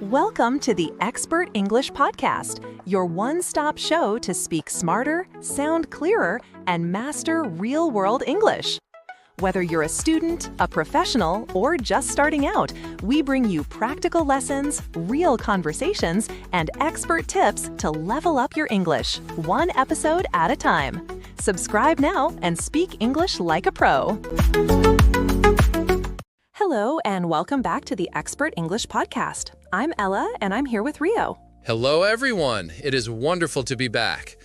Welcome to the Expert English Podcast, your one-stop show to speak smarter, sound clearer, and master real-world English. Whether you're a student, a professional, or just starting out, we bring you practical lessons, real conversations, and expert tips to level up your English, one episode at a time. Subscribe now and speak English like a pro. Hello, and welcome back to the Expert English Podcast. I'm Ella, and I'm here with Rio. Hello, everyone. It is wonderful to be back.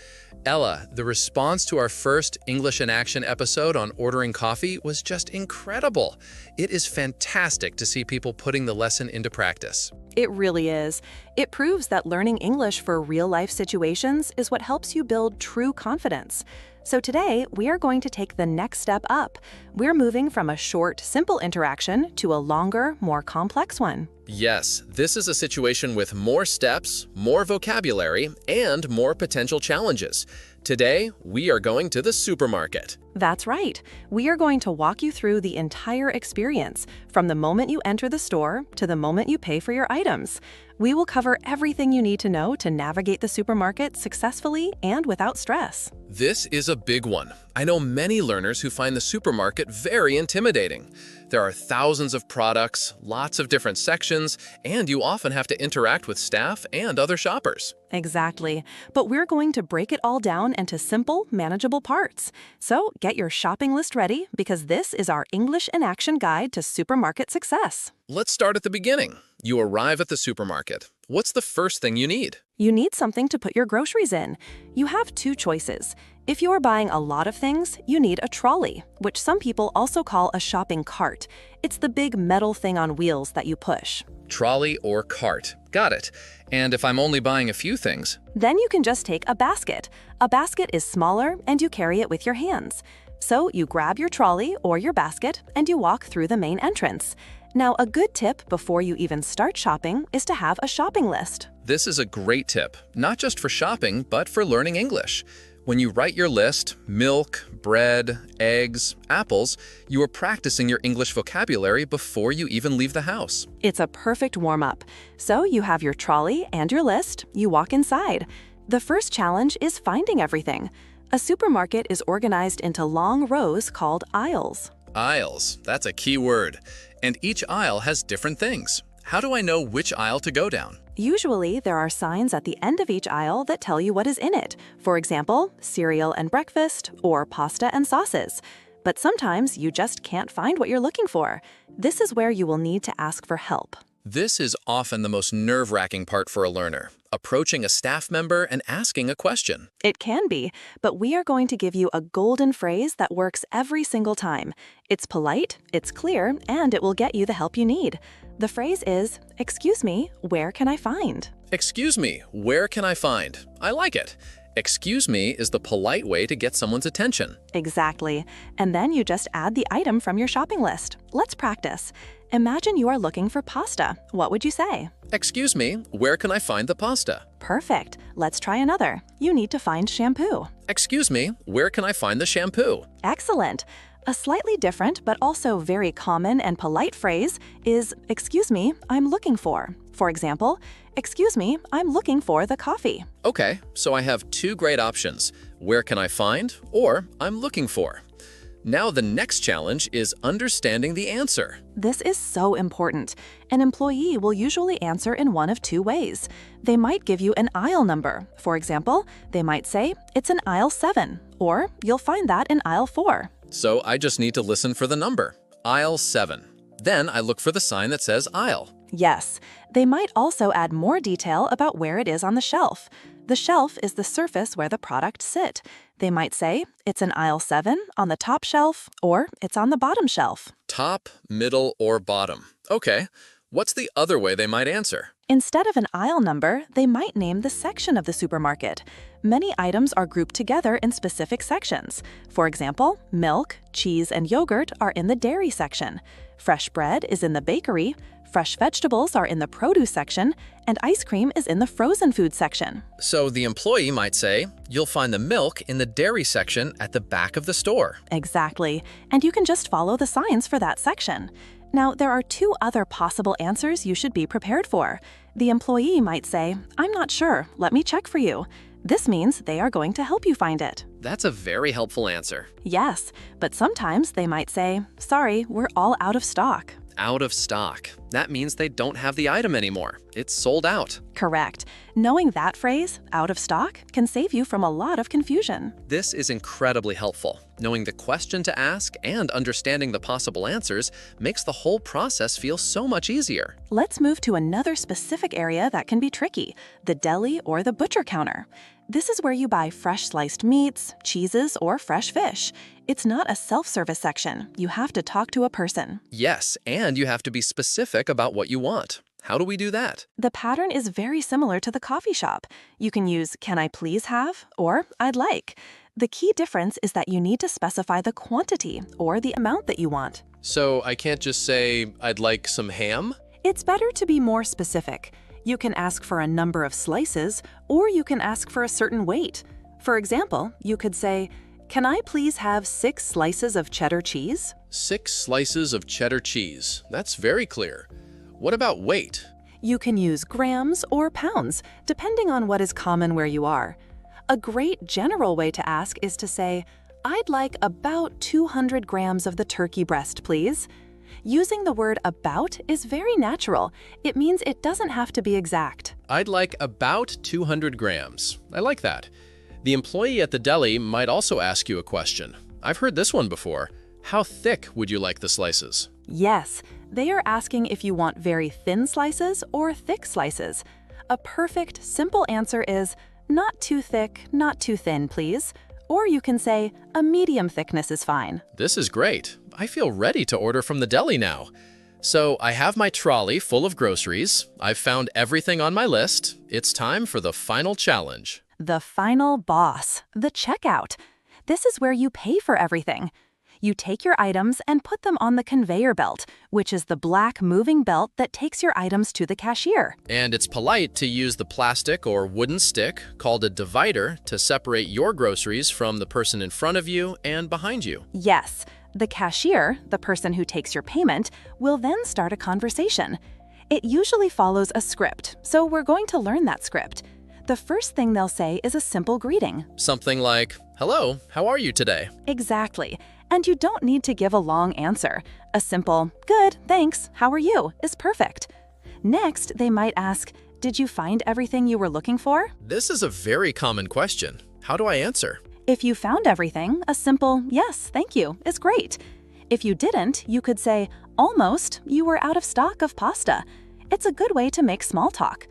Ella, the response to our first English in Action episode on ordering coffee was just incredible. It is fantastic to see people putting the lesson into practice. It really is. It proves that learning English for real-life situations is what helps you build true confidence. So today, we are going to take the next step up. We're moving from a short, simple interaction to a longer, more complex one. Yes, this is a situation with more steps, more vocabulary, and more potential challenges. Today, we are going to the supermarket. That's right. We are going to walk you through the entire experience, from the moment you enter the store to the moment you pay for your items. We will cover everything you need to know to navigate the supermarket successfully and without stress. This is a big one. I know many learners who find the supermarket very intimidating. There are thousands of products, lots of different sections, and you often have to interact with staff and other shoppers. Exactly. But we're going to break it all down into simple, manageable parts. So get your shopping list ready, because this is our English in Action guide to supermarket success. Let's start at the beginning. You arrive at the supermarket. What's the first thing you need? You need something to put your groceries in. You have two choices. If you are buying a lot of things, you need a trolley, which some people also call a shopping cart. It's the big metal thing on wheels that you push. Trolley or cart. Got it. And if I'm only buying a few things? Then you can just take a basket. A basket is smaller and you carry it with your hands. So you grab your trolley or your basket and you walk through the main entrance. Now, a good tip before you even start shopping is to have a shopping list. This is a great tip, not just for shopping, but for learning English. When you write your list, milk, bread, eggs, apples, you are practicing your English vocabulary before you even leave the house. It's a perfect warm-up. So you have your trolley and your list, you walk inside. The first challenge is finding everything. A supermarket is organized into long rows called aisles. Aisles, that's a key word. And each aisle has different things. How do I know which aisle to go down? Usually, there are signs at the end of each aisle that tell you what is in it. For example, cereal and breakfast, or pasta and sauces. But sometimes you just can't find what you're looking for. This is where you will need to ask for help. This is often the most nerve-wracking part for a learner, approaching a staff member and asking a question. It can be, but we are going to give you a golden phrase that works every single time. It's polite, it's clear, and it will get you the help you need. The phrase is, "Excuse me, where can I find?" Excuse me, where can I find? I like it. Excuse me is the polite way to get someone's attention. Exactly. And then you just add the item from your shopping list. Let's practice. Imagine you are looking for pasta. What would you say? Excuse me, where can I find the pasta? Perfect. Let's try another. You need to find shampoo. Excuse me, where can I find the shampoo? Excellent. A slightly different but also very common and polite phrase is, "Excuse me, I'm looking for." For example, "Excuse me, I'm looking for the coffee." Okay, so I have two great options. Where can I find? Or I'm looking for. Now the next challenge is understanding the answer. This is so important. An employee will usually answer in one of two ways. They might give you an aisle number. For example, they might say, "It's in aisle 7," or "You'll find that in aisle 4." So I just need to listen for the number, aisle 7. Then I look for the sign that says aisle. Yes, they might also add more detail about where it is on the shelf. The shelf is the surface where the products sit. They might say, "It's in aisle 7 on the top shelf," or "It's on the bottom shelf." Top, middle, or bottom. Okay, what's the other way they might answer? Instead of an aisle number, they might name the section of the supermarket. Many items are grouped together in specific sections. For example, milk, cheese, and yogurt are in the dairy section. Fresh bread is in the bakery, fresh vegetables are in the produce section, and ice cream is in the frozen food section. So the employee might say, "You'll find the milk in the dairy section at the back of the store." Exactly, and you can just follow the signs for that section. Now, there are two other possible answers you should be prepared for. The employee might say, "I'm not sure, let me check for you." This means they are going to help you find it. That's a very helpful answer. Yes, but sometimes they might say, "Sorry, we're all out of stock." Out of stock. That means they don't have the item anymore. It's sold out. Correct. Knowing that phrase, "out of stock," can save you from a lot of confusion. This is incredibly helpful. Knowing the question to ask and understanding the possible answers makes the whole process feel so much easier. Let's move to another specific area that can be tricky, the deli or the butcher counter. This is where you buy fresh sliced meats, cheeses, or fresh fish. It's not a self-service section. You have to talk to a person. Yes, and you have to be specific about what you want. How do we do that? The pattern is very similar to the coffee shop. You can use "Can I please have?" or "I'd like." The key difference is that you need to specify the quantity or the amount that you want. So I can't just say, "I'd like some ham"? It's better to be more specific. You can ask for a number of slices, or you can ask for a certain weight. For example, you could say, "Can I please have 6 slices of cheddar cheese?" 6 slices of cheddar cheese. That's very clear. What about weight? You can use grams or pounds, depending on what is common where you are. A great general way to ask is to say, "I'd like about 200 grams of the turkey breast, please." Using the word "about" is very natural. It means it doesn't have to be exact. I'd like about 200 grams. I like that. The employee at the deli might also ask you a question. I've heard this one before. How thick would you like the slices? Yes, they are asking if you want very thin slices or thick slices. A perfect, simple answer is, "Not too thick, not too thin, please." Or you can say, "A medium thickness is fine." This is great. I feel ready to order from the deli now. So I have my trolley full of groceries. I've found everything on my list. It's time for the final challenge. The final boss, the checkout. This is where you pay for everything. You take your items and put them on the conveyor belt, which is the black moving belt that takes your items to the cashier. And it's polite to use the plastic or wooden stick called a divider to separate your groceries from the person in front of you and behind you. Yes, the cashier, the person who takes your payment, will then start a conversation. It usually follows a script, so we're going to learn that script. The first thing they'll say is a simple greeting. Something like, "Hello, how are you today?" Exactly. And you don't need to give a long answer. A simple, "Good, thanks, how are you?" is perfect. Next, they might ask, "Did you find everything you were looking for?" This is a very common question. How do I answer? If you found everything, a simple "Yes, thank you" is great. If you didn't, you could say, "Almost, you were out of stock of pasta." It's a good way to make small talk.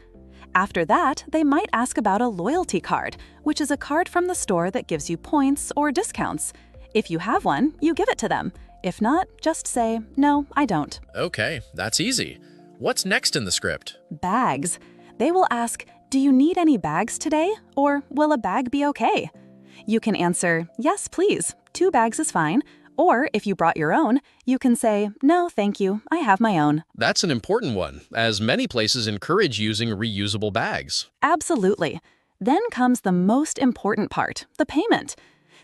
After that, they might ask about a loyalty card, which is a card from the store that gives you points or discounts. If you have one, you give it to them. If not, just say, "No, I don't." Okay, that's easy. What's next in the script? Bags. They will ask, "Do you need any bags today?" Or "Will a bag be okay?" You can answer, "Yes, please. 2 bags is fine." Or if you brought your own, you can say, "No, thank you. I have my own." That's an important one, as many places encourage using reusable bags. Absolutely. Then comes the most important part, the payment.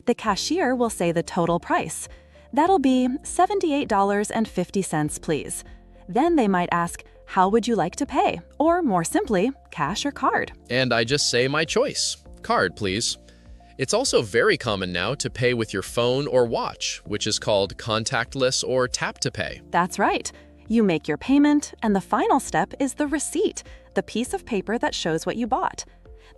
The cashier will say the total price. That'll be $78.50, please. Then they might ask, "How would you like to pay?" Or more simply, cash or card. And I just say my choice. Card, please. It's also very common now to pay with your phone or watch, which is called contactless or tap to pay. That's right. You make your payment, and the final step is the receipt, the piece of paper that shows what you bought.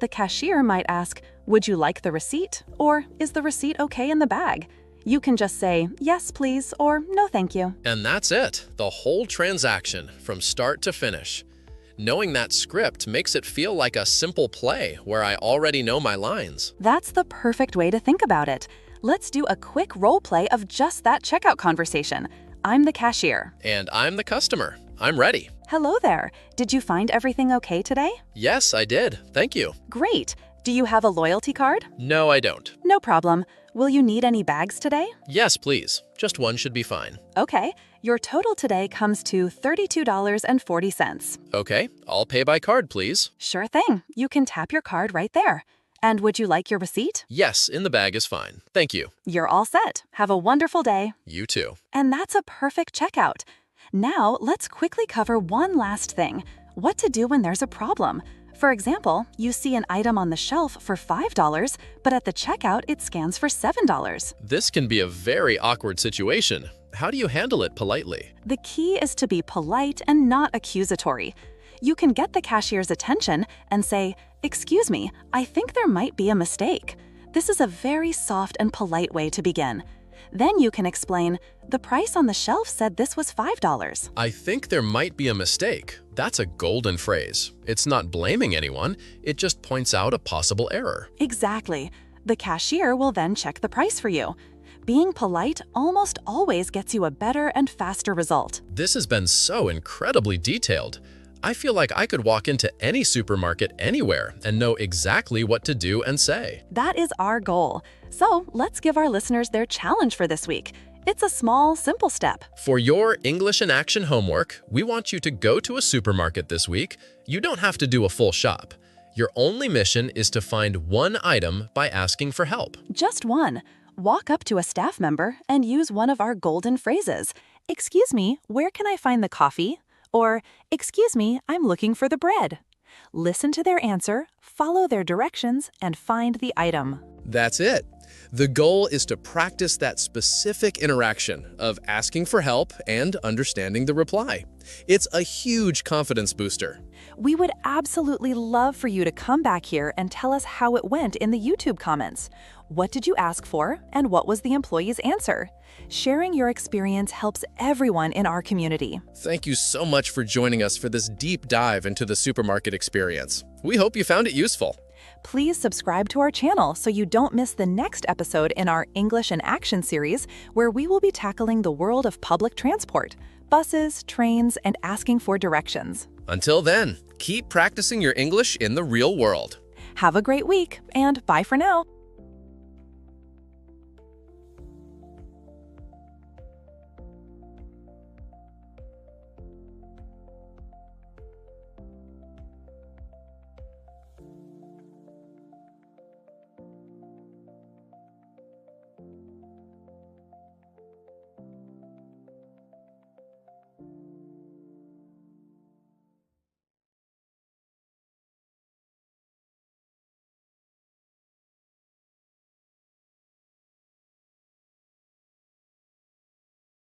The cashier might ask, "Would you like the receipt?" Or "Is the receipt okay in the bag?" You can just say, "Yes, please," or "No, thank you." And that's it, the whole transaction, from start to finish. Knowing that script makes it feel like a simple play where I already know my lines. That's the perfect way to think about it. Let's do a quick role play of just that checkout conversation. I'm the cashier. And I'm the customer. I'm ready. Hello there. Did you find everything okay today? Yes, I did. Thank you. Great. Do you have a loyalty card? No, I don't. No problem. Will you need any bags today? Yes, please. Just one should be fine. Okay. Your total today comes to $32.40. Okay, I'll pay by card, please. Sure thing. You can tap your card right there. And would you like your receipt? Yes, in the bag is fine. Thank you. You're all set. Have a wonderful day. You too. And that's a perfect checkout. Now, let's quickly cover one last thing: what to do when there's a problem. For example, you see an item on the shelf for $5, but at the checkout it scans for $7. This can be a very awkward situation. How do you handle it politely? The key is to be polite and not accusatory. You can get the cashier's attention and say, "Excuse me, I think there might be a mistake." This is a very soft and polite way to begin. Then you can explain, "The price on the shelf said this was $5. I think there might be a mistake. That's a golden phrase. It's not blaming anyone, it just points out a possible error. Exactly. The cashier will then check the price for you. Being polite almost always gets you a better and faster result. This has been so incredibly detailed. I feel like I could walk into any supermarket anywhere and know exactly what to do and say. That is our goal. So let's give our listeners their challenge for this week. It's a small, simple step. For your English in Action homework, we want you to go to a supermarket this week. You don't have to do a full shop. Your only mission is to find one item by asking for help. Just one. Walk up to a staff member and use one of our golden phrases. "Excuse me, where can I find the coffee?" Or, "Excuse me, I'm looking for the bread." Listen to their answer, follow their directions, and find the item. That's it. The goal is to practice that specific interaction of asking for help and understanding the reply. It's a huge confidence booster. We would absolutely love for you to come back here and tell us how it went in the YouTube comments. What did you ask for, and what was the employee's answer? Sharing your experience helps everyone in our community. Thank you so much for joining us for this deep dive into the supermarket experience. We hope you found it useful. Please subscribe to our channel so you don't miss the next episode in our English in Action series, where we will be tackling the world of public transport, buses, trains, and asking for directions. Until then, keep practicing your English in the real world. Have a great week, and bye for now.